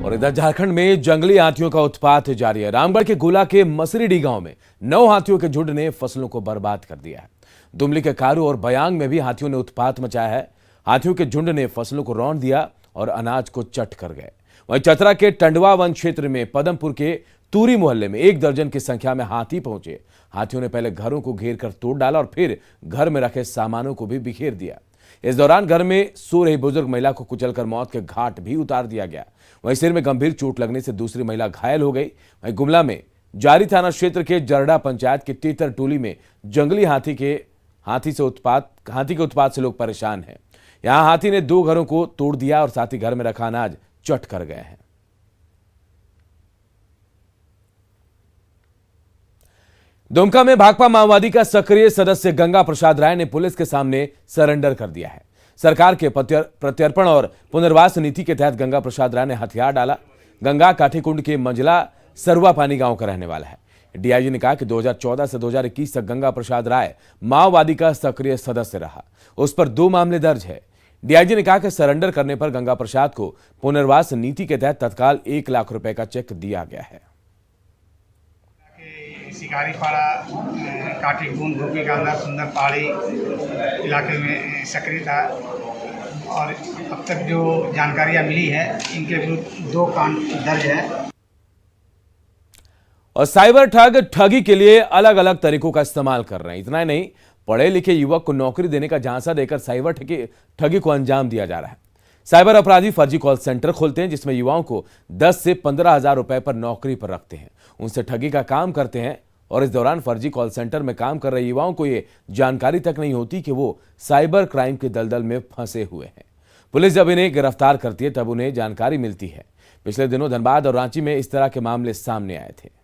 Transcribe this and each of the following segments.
और इधर झारखंड में जंगली हाथियों का उत्पात जारी है। रामगढ़ के गोला के मसरीडी गांव में 9 हाथियों के झुंड ने फसलों को बर्बाद कर दिया है। दुमली के कारू और बयांग में भी हाथियों ने उत्पात मचाया है। हाथियों के झुंड ने फसलों को रौंद दिया और अनाज को चट कर गए। वहीं चतरा के टंडवा वन क्षेत्र में पदमपुर के तूरी मोहल्ले में 1 दर्जन की संख्या में हाथी पहुंचे। हाथियों ने पहले घरों को घेर कर तोड़ डाला और फिर घर में रखे सामानों को भी बिखेर दिया। इस दौरान घर में सो रही बुजुर्ग महिला को कुचलकर मौत के घाट भी उतार दिया गया। वहीं सिर में गंभीर चोट लगने से दूसरी महिला घायल हो गई। वहीं गुमला में जारी थाना क्षेत्र के जरडा पंचायत के तेतर टोली में जंगली हाथी के उत्पात से लोग परेशान हैं। यहां हाथी ने 2 घरों को तोड़ दिया और साथ ही घर में रखा अनाज चट कर गए हैं। दुमका में भाकपा माओवादी का सक्रिय सदस्य गंगा प्रसाद राय ने पुलिस के सामने सरेंडर कर दिया है। सरकार के प्रत्यर्पण और पुनर्वास नीति के तहत गंगा प्रसाद राय ने हथियार डाला। गंगा काठीकुंड के मंजला सरुआ पानी गांव का रहने वाला है। डीआईजी ने कहा कि 2014 से 2021 तक गंगा प्रसाद राय माओवादी का सक्रिय सदस्य रहा। उस पर 2 मामले दर्ज है। डीआईजी ने कहा कि सरेंडर करने पर गंगा प्रसाद को पुनर्वास नीति के तहत तत्काल 1 लाख रुपए का चेक दिया गया है। शिकारीपाड़ा काठीकुंड भूपी का अंदर सुंदर पहाड़ी इलाके में सक्रिय था और अब तक जो जानकारियां मिली है इनके विरुद्ध 2 कांड दर्ज है। और साइबर ठग ठगी के लिए अलग अलग तरीकों का इस्तेमाल कर रहे हैं। इतना ही नहीं, पढ़े लिखे युवक को नौकरी देने का झांसा देकर साइबर ठगी को अंजाम दिया जा रहा है। साइबर अपराधी फर्जी कॉल सेंटर खोलते हैं जिसमें युवाओं को 10 से 15 हजार रुपए पर नौकरी पर रखते हैं, उनसे ठगी का काम करते हैं और इस दौरान फर्जी कॉल सेंटर में काम कर रहे युवाओं को यह जानकारी तक नहीं होती कि वो साइबर क्राइम के दलदल में फंसे हुए हैं। पुलिस जब इन्हें गिरफ्तार करती है तब उन्हें जानकारी मिलती है। पिछले दिनों धनबाद और रांची में इस तरह के मामले सामने आए थे।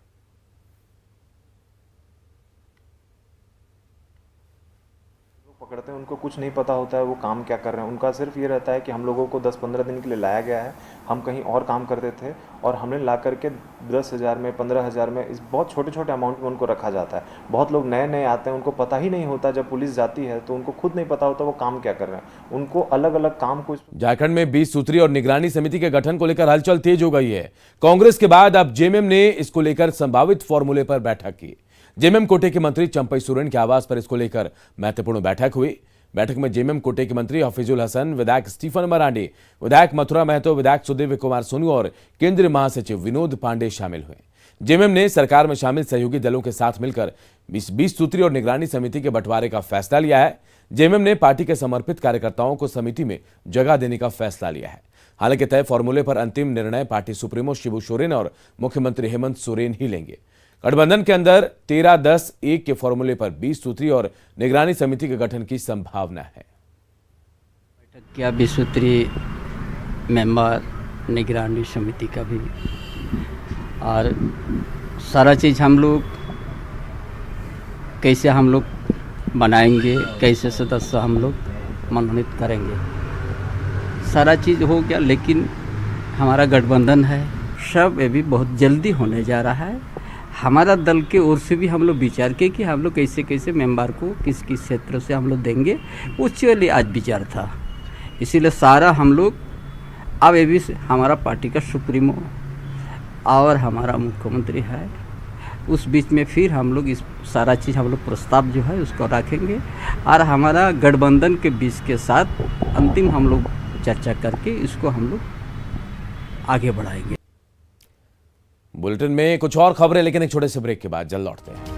पकड़ते हैं, उनको कुछ नहीं पता होता है वो काम क्या कर रहे हैं। उनका सिर्फ ये रहता है कि हम लोगों को 10-15 दिन के लिए लाया गया है, हम कहीं और काम करते थे और हमने ला करके 10,000 में 15,000 में इस बहुत छोटे छोटे अमाउंट में उनको रखा जाता है। बहुत लोग नए नए आते हैं, उनको पता ही नहीं होता, जब पुलिस जाती है तो उनको खुद नहीं पता होता वो काम क्या कर रहे हैं। उनको अलग अलग काम को झारखंड में 20 सूत्री और निगरानी समिति के गठन को लेकर हलचल तेज हो गई है। कांग्रेस के बाद अब जेएमएम ने इसको लेकर संभावित फॉर्मूले पर बैठक की। जेएमएम कोटे के मंत्री चंपई सोरेन के आवास पर इसको लेकर महत्वपूर्ण बैठक हुई। बैठक में जेएमएम कोटे के मंत्री हफीजुल हसन, विधायक स्टीफन मरांडी, विधायक मथुरा महतो, विधायक सुदेव कुमार सोनू और केंद्रीय महासचिव विनोद पांडे शामिल हुए। जेएमएम ने सरकार में शामिल सहयोगी दलों के साथ मिलकर 20 सूत्री और निगरानी समिति के बंटवारे का फैसला लिया है। जेएमएम ने पार्टी के समर्पित कार्यकर्ताओं को समिति में जगह देने का फैसला लिया है। हालांकि तय फॉर्मूले पर अंतिम निर्णय पार्टी सुप्रीमो शिबू सोरेन और मुख्यमंत्री हेमंत सोरेन ही लेंगे। गठबंधन के अंदर 13-10-1 के फॉर्मूले पर 20 सूत्री और निगरानी समिति के गठन की संभावना है। बैठक किया 20 सूत्री मेंबर निगरानी समिति का भी, और सारा चीज़ हम लोग कैसे हम लोग बनाएंगे, कैसे सदस्य हम लोग मनोनीत करेंगे, सारा चीज़ हो गया। लेकिन हमारा गठबंधन है, सब ये भी बहुत जल्दी होने जा रहा है। हमारा दल के ओर से भी हम लोग विचार किए कि हम लोग कैसे कैसे मेंबर को किस किस क्षेत्र से हम लोग देंगे, उसके लिए आज विचार था। इसीलिए सारा हम लोग अब ये भी हमारा पार्टी का सुप्रीमो और हमारा मुख्यमंत्री है, उस बीच में फिर हम लोग इस सारा चीज़ हम लोग प्रस्ताव जो है उसको रखेंगे और हमारा गठबंधन के बीच के साथ अंतिम हम लोग चर्चा करके इसको हम लोग आगे बढ़ाएंगे। बुलेटिन में कुछ और खबरें, लेकिन एक छोटे से ब्रेक के बाद जल्द लौटते हैं।